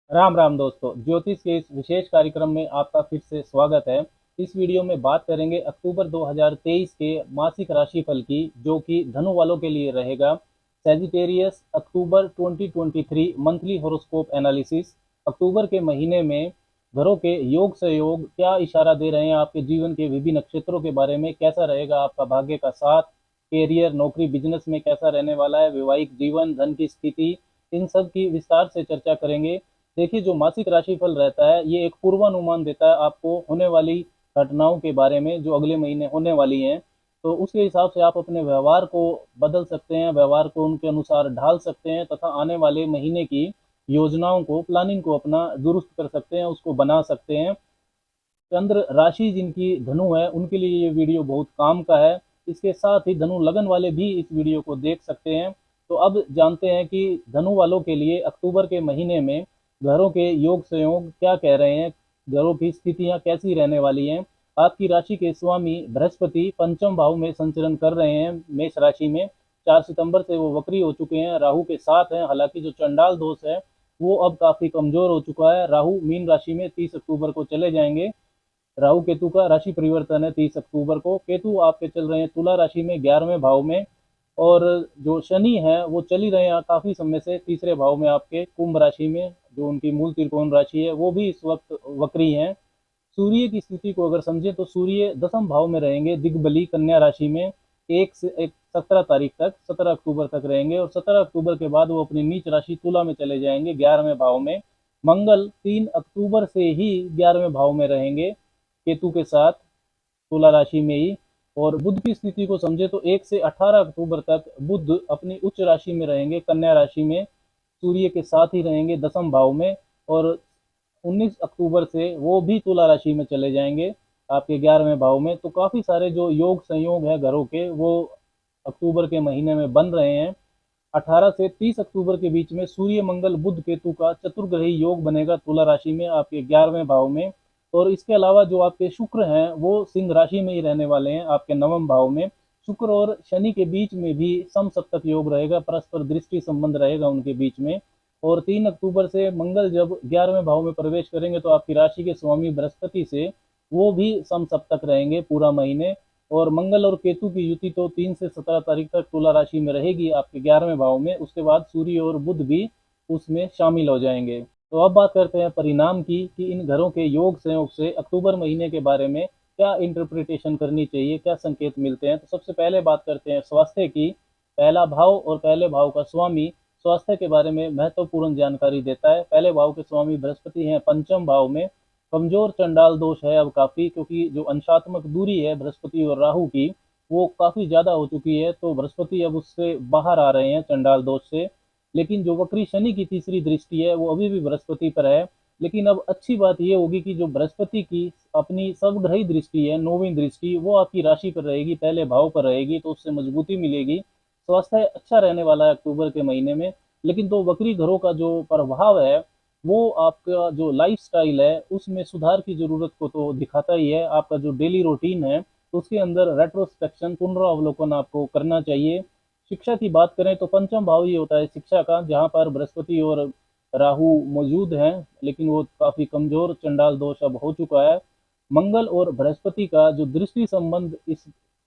राम राम दोस्तों, ज्योतिष के इस विशेष कार्यक्रम में आपका फिर से स्वागत है। इस वीडियो में बात करेंगे अक्टूबर 2023 के मासिक राशिफल की, जो कि धनु वालों के लिए रहेगा। सेजिटेरियस अक्टूबर 2023 मंथली हॉरोस्कोप एनालिसिस। अक्टूबर के महीने में घरों के योग सहयोग क्या इशारा दे रहे हैं आपके जीवन के विभिन्न नक्षत्रों के बारे में, कैसा रहेगा आपका भाग्य का साथ, कैरियर, नौकरी, बिजनेस में कैसा रहने वाला है, वैवाहिक जीवन, धन की स्थिति, इन सब की विस्तार से चर्चा करेंगे। देखिए, जो मासिक राशिफल रहता है ये एक पूर्वानुमान देता है आपको होने वाली घटनाओं के बारे में जो अगले महीने होने वाली हैं। तो उसके हिसाब से आप अपने व्यवहार को बदल सकते हैं, व्यवहार को उनके अनुसार ढाल सकते हैं तथा आने वाले महीने की योजनाओं को, प्लानिंग को अपना दुरुस्त कर सकते हैं, उसको बना सकते हैं। चंद्र राशि जिनकी धनु है उनके लिए ये वीडियो बहुत काम का है। इसके साथ ही धनु लगन वाले भी इस वीडियो को देख सकते हैं। तो अब जानते हैं कि धनु वालों के लिए अक्टूबर के महीने में घरों के योग संयोग क्या कह रहे हैं, घरों की स्थितियां कैसी रहने वाली हैं। आपकी राशि के स्वामी बृहस्पति पंचम भाव में संचरण कर रहे हैं, मेष राशि में। 4 सितंबर से वो वक्री हो चुके हैं, राहु के साथ हैं। हालांकि जो चंडाल दोष है वो अब काफी कमजोर हो चुका है। राहु मीन राशि में 30 अक्टूबर को चले जाएंगे। राहु केतु का राशि परिवर्तन है 30 अक्टूबर को। केतु आपके चल रहे हैं तुला राशि में 11वें भाव में। और जो शनि है वो चल ही रहे हैं काफी समय से तीसरे भाव में आपके कुंभ राशि में, जो उनकी मूल त्रिकोण राशि है, वो भी इस वक्त वक्री है। सूर्य की स्थिति को अगर समझे तो सूर्य दसम भाव में रहेंगे, दिग्बली कन्या राशि में। एक से एक 17 तारीख तक, 17 अक्टूबर तक रहेंगे, और 17 अक्टूबर के बाद वो अपनी नीच राशि तुला में चले जाएंगे 11वें भाव में। मंगल 3 अक्टूबर से ही 11वें भाव में रहेंगे केतु के साथ, तुला राशि में ही। और बुध की स्थिति को समझे तो 1 से 18 अक्टूबर तक बुध अपनी उच्च राशि में रहेंगे, कन्या राशि में, सूर्य के साथ ही रहेंगे दसम भाव में। और 19 अक्टूबर से वो भी तुला राशि में चले जाएंगे आपके 11वें भाव में। तो काफी सारे जो योग संयोग है घरों के, वो अक्टूबर के महीने में बन रहे हैं। 18 से 30 अक्टूबर के बीच में सूर्य मंगल बुध केतु का चतुर्ग्रही योग बनेगा तुला राशि में आपके 11वें भाव में। और इसके अलावा जो आपके शुक्र हैं वो सिंह राशि में ही रहने वाले हैं आपके 9वें भाव में। शुक्र और शनि के बीच में भी समसप्तक योग रहेगा, परस्पर दृष्टि संबंध रहेगा उनके बीच में। और 3 अक्टूबर से मंगल जब 11वें भाव में प्रवेश करेंगे तो आपकी राशि के स्वामी बृहस्पति से वो भी समसप्तक रहेंगे पूरा महीने। और मंगल और केतु की युति तो 3 से 17 तारीख तक तुला राशि में रहेगी आपके 11वें भाव में। उसके बाद सूर्य और बुध भी उसमें शामिल हो जाएंगे। तो अब बात करते हैं परिणाम की, कि इन घरों के योग संयोग से अक्टूबर महीने के बारे में क्या इंटरप्रिटेशन करनी चाहिए, क्या संकेत मिलते हैं। तो सबसे पहले बात करते हैं स्वास्थ्य की। पहला भाव और पहले भाव का स्वामी स्वास्थ्य के बारे में महत्वपूर्ण जानकारी देता है। पहले भाव के स्वामी बृहस्पति हैं पंचम भाव में। कमजोर चंडाल दोष है अब काफी, क्योंकि जो अंशात्मक दूरी है बृहस्पति और राहु की वो काफी ज्यादा हो चुकी है। तो बृहस्पति अब उससे बाहर आ रहे हैं चंडाल दोष से। लेकिन जो वक्री शनि की तीसरी दृष्टि है वो अभी भी बृहस्पति पर है। लेकिन अब अच्छी बात यह होगी कि जो बृहस्पति की अपनी सर्वग्रही दृष्टि है, 9वीं दृष्टि, वो आपकी राशि पर रहेगी, पहले भाव पर रहेगी, तो उससे मजबूती मिलेगी। स्वास्थ्य अच्छा रहने वाला है अक्टूबर के महीने में। लेकिन तो वक्री ग्रहों का जो प्रभाव है वो आपका जो लाइफ स्टाइल है उसमें सुधार की जरूरत को तो दिखाता ही है। आपका जो डेली रूटीन है उसके अंदर रेट्रोस्पेक्शन, पुनरावलोकन आपको करना चाहिए। शिक्षा की बात करें तो पंचम भाव ही होता है शिक्षा का, जहाँ पर बृहस्पति और राहु मौजूद हैं, लेकिन वो काफी कमजोर चंडाल दोष अब हो चुका है। मंगल और बृहस्पति का जो दृष्टि संबंध इस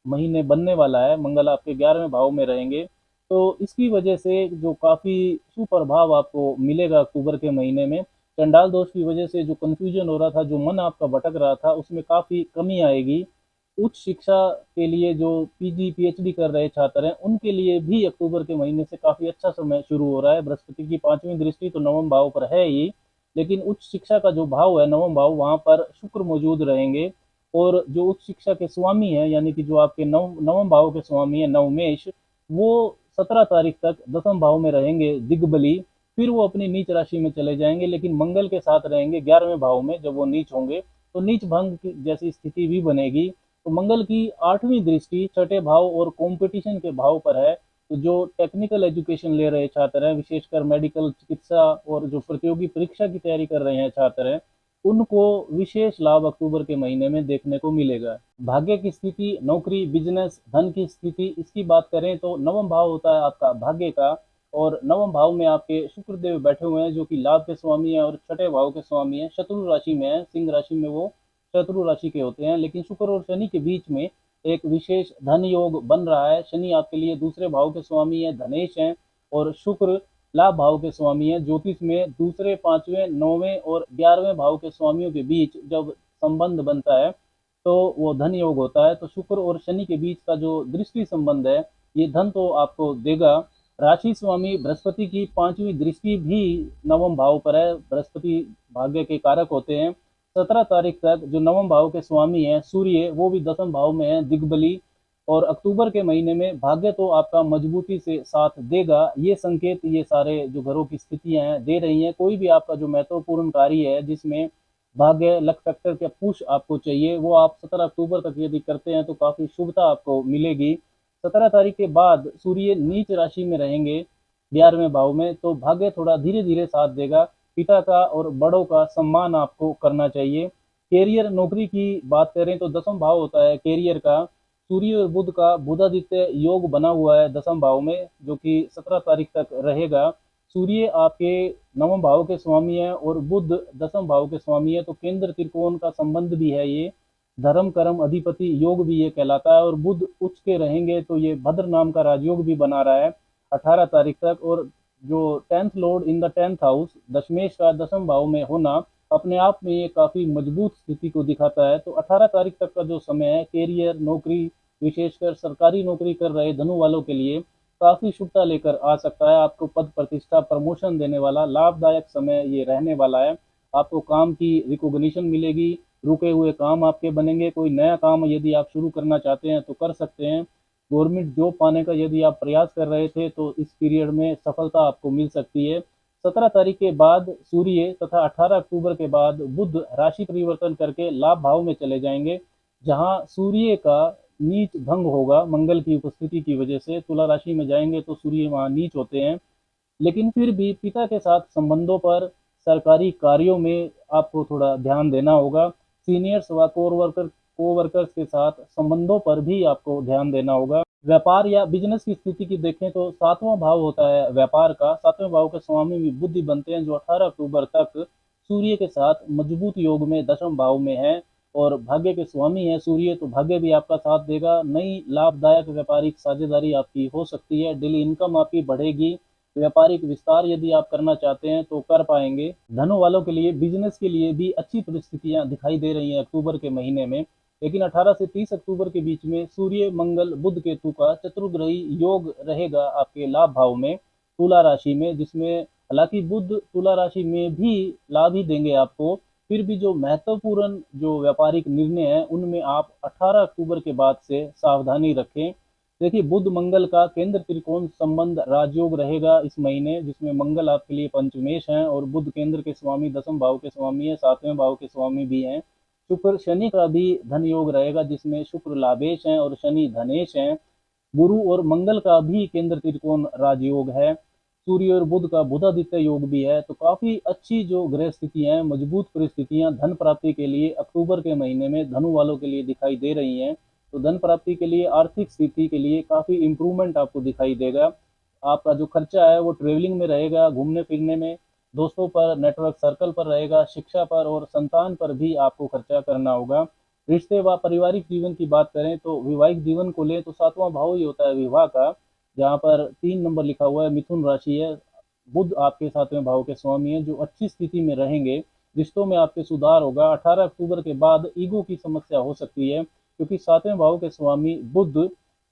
महीने बनने वाला है, मंगल आपके 11वें भाव में रहेंगे, तो इसकी वजह से जो काफी सुप्रभाव आपको मिलेगा अक्टूबर के महीने में। चंडाल दोष की वजह से जो कंफ्यूजन हो रहा था, जो मन आपका भटक रहा था, उसमें काफी कमी आएगी। उच्च शिक्षा के लिए जो पीजी पीएचडी कर रहे छात्र हैं उनके लिए भी अक्टूबर के महीने से काफी अच्छा समय शुरू हो रहा है। बृहस्पति की 5वीं दृष्टि तो 9वें भाव पर है ही, लेकिन उच्च शिक्षा का जो भाव है 9वां भाव, वहां पर शुक्र मौजूद रहेंगे। और जो उच्च शिक्षा के स्वामी है, यानी कि जो आपके 9वें भाव के स्वामी है नवमेश, वो 17 तारीख तक दसम भाव में रहेंगे दिग्बली। फिर वो अपनी नीच राशि में चले जाएंगे, लेकिन मंगल के साथ रहेंगे 11वें भाव में। जब वो नीच होंगे तो नीच भंग जैसी स्थिति भी बनेगी। तो मंगल की 8वीं दृष्टि छठे भाव और कंपटीशन के भाव पर है। तो जो टेक्निकल एजुकेशन ले रहे छात्र हैं, विशेषकर मेडिकल, चिकित्सा, और जो प्रतियोगी परीक्षा की तैयारी कर रहे हैं छात्र हैं, उनको विशेष लाभ अक्टूबर के महीने में देखने को मिलेगा। भाग्य की स्थिति, नौकरी, बिजनेस, धन की स्थिति, इसकी बात करें तो 9वां भाव होता है आपका भाग्य का। और नवम भाव में आपके शुक्र देव बैठे हुए हैं जो कि लाभ के स्वामी हैं और छठे भाव के स्वामी हैं। शत्रु राशि में है, सिंह राशि में वो शत्रु राशि के होते हैं। लेकिन शुक्र और शनि के बीच में एक विशेष धन योग बन रहा है। शनि आपके लिए दूसरे भाव के स्वामी है, धनेश हैं, और शुक्र लाभ भाव के स्वामी है। ज्योतिष में दूसरे, पांचवें, नौवें और 11वें भाव के स्वामियों के बीच जब संबंध बनता है तो वो धन योग होता है। तो शुक्र और शनि के बीच का जो दृष्टि संबंध है, ये धन तो आपको देगा। राशि स्वामी बृहस्पति की पांचवी दृष्टि भी नवम भाव पर है। बृहस्पति भाग्य के कारक होते हैं। 17 तारीख तक जो नवम भाव के स्वामी हैं सूर्य, वो भी दसम भाव में है, दिग्बली। और अक्टूबर के महीने में भाग्य तो आपका मजबूती से साथ देगा। ये संकेत ये सारे जो घरों की स्थितियां हैं दे रही हैं। कोई भी आपका जो महत्वपूर्ण कार्य है जिसमें भाग्य लक फैक्टर का पुश आपको चाहिए, वो आप 17 अक्टूबर तक यदि करते हैं तो काफी शुभता आपको मिलेगी। 17 तारीख के बाद सूर्य नीच राशि में रहेंगे 11वें भाव में, तो भाग्य थोड़ा धीरे धीरे साथ देगा। पिता का और बड़ों का सम्मान आपको करना चाहिए। कैरियर नौकरी की बात करें तो दसम भाव होता है कैरियर का। सूर्य और बुध का बुधादित्य योग बना हुआ है दसम भाव में, जो कि 17 तारीख तक रहेगा। सूर्य आपके नवम भाव के स्वामी है और बुध दसम भाव के स्वामी है, तो केंद्र त्रिकोण का संबंध भी है। ये धर्म कर्म अधिपति योग भी ये कहलाता है। और बुध उच्च के रहेंगे तो ये भद्र नाम का राजयोग भी बना रहा है 18 तारीख तक। और जो 10th lord in the 10th house दशमेश का दसम भाव में होना अपने आप में ये काफी मजबूत स्थिति को दिखाता है। तो 18 तारीख तक का जो समय है कैरियर नौकरी, विशेषकर सरकारी नौकरी कर रहे धनु वालों के लिए काफी शुभता लेकर आ सकता है। आपको पद प्रतिष्ठा प्रमोशन देने वाला लाभदायक समय ये रहने वाला है। आपको काम की रिकॉग्निशन मिलेगी, रुके हुए काम आपके बनेंगे। कोई नया काम यदि आप शुरू करना चाहते हैं तो कर सकते हैं। गवर्नमेंट जॉब पाने का यदि आप प्रयास कर रहे थे तो इस पीरियड में सफलता आपको मिल सकती है। 17 तारीख के बाद सूर्य तथा 18 अक्टूबर के बाद बुध राशि परिवर्तन करके लाभ भाव में चले जाएंगे, जहां सूर्य का नीच भंग होगा मंगल की उपस्थिति की वजह से। तुला राशि में जाएंगे तो सूर्य वहां नीच होते हैं। लेकिन फिर भी पिता के साथ संबंधों पर, सरकारी कार्यों में आपको थोड़ा ध्यान देना होगा। सीनियर्स व कोवर्कर्स के साथ संबंधों पर भी आपको ध्यान देना होगा। व्यापार या बिजनेस की स्थिति की देखें तो सातवां भाव होता है व्यापार का। सातवें भाव के स्वामी भी बुद्धि बनते हैं, जो 18 अक्टूबर तक सूर्य के साथ मजबूत योग में दशम भाव में है। और भाग्य के स्वामी है सूर्य, तो भाग्य भी आपका साथ देगा। नई लाभदायक व्यापारिक साझेदारी आपकी हो सकती है। डेली इनकम आपकी बढ़ेगी। व्यापारिक विस्तार यदि आप करना चाहते हैं तो कर पाएंगे। धनु वालों के लिए बिजनेस के लिए भी अच्छी परिस्थितियां दिखाई दे रही हैं अक्टूबर के महीने में। लेकिन 18 से 30 अक्टूबर के बीच में सूर्य मंगल बुध केतु का चतुर्ग्रही योग रहेगा आपके लाभ भाव में तुला राशि में, जिसमें हालांकि बुध तुला राशि में भी लाभ ही देंगे आपको। फिर भी जो महत्वपूर्ण जो व्यापारिक निर्णय है उनमें आप 18 अक्टूबर के बाद से सावधानी रखें। देखिए, बुध मंगल का केंद्र त्रिकोण संबंध राजयोग रहेगा इस महीने, जिसमें मंगल आपके लिए पंचमेश हैं और बुध केंद्र के स्वामी दसम भाव के स्वामी है, सातवें भाव के स्वामी भी हैं। शुक्र शनि का भी धन योग रहेगा, जिसमें शुक्र लाभेश हैं और शनि धनेश हैं। गुरु और मंगल का भी केंद्र त्रिकोण राजयोग है। सूर्य और बुध का बुधादित्य योग भी है। तो काफी अच्छी जो ग्रह स्थितियां हैं, मजबूत परिस्थितियां धन प्राप्ति के लिए अक्टूबर के महीने में धनु वालों के लिए दिखाई दे रही हैं। तो धन प्राप्ति के लिए, आर्थिक स्थिति के लिए काफी इंप्रूवमेंट आपको दिखाई देगा। आपका जो खर्चा है वो ट्रेवलिंग में रहेगा, घूमने फिरने में, दोस्तों पर, नेटवर्क सर्कल पर रहेगा, शिक्षा पर और संतान पर भी आपको खर्चा करना होगा। रिश्ते व पारिवारिक जीवन की बात करें तो वैवाहिक जीवन को लें तो सातवां भाव ही होता है विवाह का, जहाँ पर 3 नंबर लिखा हुआ है, मिथुन राशि है। बुध आपके सातवें भाव के स्वामी है, जो अच्छी स्थिति में रहेंगे। रिश्तों में आपके सुधार होगा। 18 अक्टूबर के बाद ईगो की समस्या हो सकती है, क्योंकि सातवें भाव के स्वामी बुध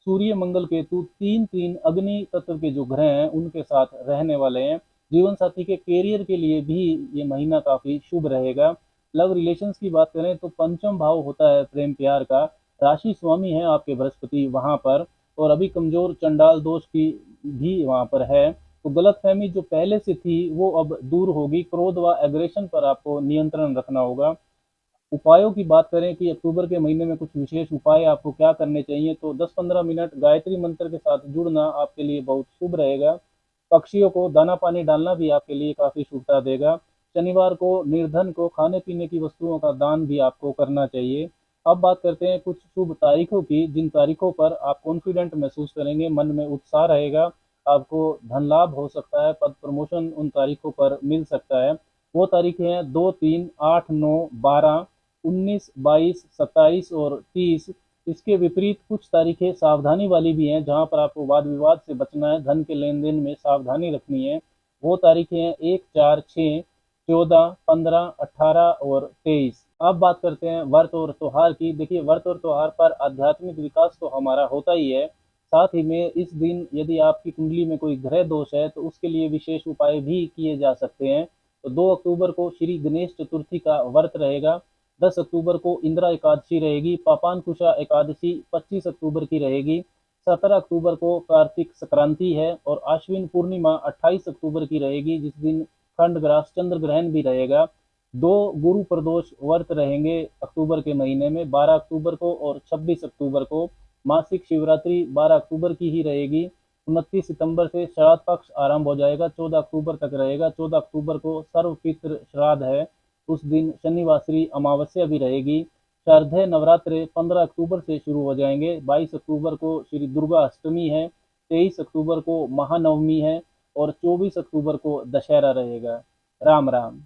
सूर्य मंगल केतु तीन तीन अग्नि तत्व के जो ग्रह हैं उनके साथ रहने वाले हैं। जीवन साथी के कैरियर के लिए भी ये महीना काफी शुभ रहेगा। लव रिलेशंस की बात करें तो पंचम भाव होता है प्रेम प्यार का। राशि स्वामी है आपके बृहस्पति वहां पर, और अभी कमजोर चंडाल दोष की भी वहां पर है। तो गलत फहमी जो पहले से थी वो अब दूर होगी। क्रोध व एग्रेशन पर आपको नियंत्रण रखना होगा। उपायों की बात करें कि अक्टूबर के महीने में कुछ विशेष उपाय आपको क्या करने चाहिए, तो 10-15 मिनट गायत्री मंत्र के साथ जुड़ना आपके लिए बहुत शुभ रहेगा। पक्षियों को दाना पानी डालना भी आपके लिए काफी शुभता देगा। शनिवार को निर्धन को खाने पीने की वस्तुओं का दान भी आपको करना चाहिए। अब बात करते हैं कुछ शुभ तारीखों की, जिन तारीखों पर आप कॉन्फिडेंट महसूस करेंगे, मन में उत्साह रहेगा। आपको धन लाभ हो सकता है, पद प्रमोशन उन तारीखों पर मिल सकता है। वो तारीखें हैं 2, 3, 8, 9, 12, 19, 22, 27 और 30। इसके विपरीत कुछ तारीखें सावधानी वाली भी हैं, जहां पर आपको वाद विवाद से बचना है, धन के लेन देन में सावधानी रखनी है। वो तारीखें हैं 1, 4, 6, 14, 15, 18 और 23। अब बात करते हैं व्रत और त्योहार की। देखिए, व्रत और त्योहार पर आध्यात्मिक विकास तो हमारा होता ही है, साथ ही में इस दिन यदि आपकी कुंडली में कोई ग्रह दोष है तो उसके लिए विशेष उपाय भी किए जा सकते हैं। तो 2 अक्टूबर को श्री गणेश चतुर्थी का व्रत रहेगा। 10 अक्टूबर को इंदिरा एकादशी रहेगी। पापानकुशा एकादशी 25 अक्टूबर की रहेगी। 17 अक्टूबर को कार्तिक संक्रांति है और आश्विन पूर्णिमा 28 अक्टूबर की रहेगी, जिस दिन खंडग्रास चंद्र ग्रहण भी रहेगा। 2 गुरु प्रदोष व्रत रहेंगे अक्टूबर के महीने में, 12 अक्टूबर को और 26 अक्टूबर को। मासिक शिवरात्रि 12 अक्टूबर की ही रहेगी। 29 सितंबर से श्राद्ध पक्ष आरंभ हो जाएगा, 14 अक्टूबर तक रहेगा। 14 अक्टूबर को सर्वपितृ श्राद्ध है, उस दिन शनिवासरी अमावस्या भी रहेगी। शारदीय नवरात्र 15 अक्टूबर से शुरू हो जाएंगे। 22 अक्टूबर को श्री दुर्गा अष्टमी है। 23 अक्टूबर को महानवमी है और 24 अक्टूबर को दशहरा रहेगा। राम राम।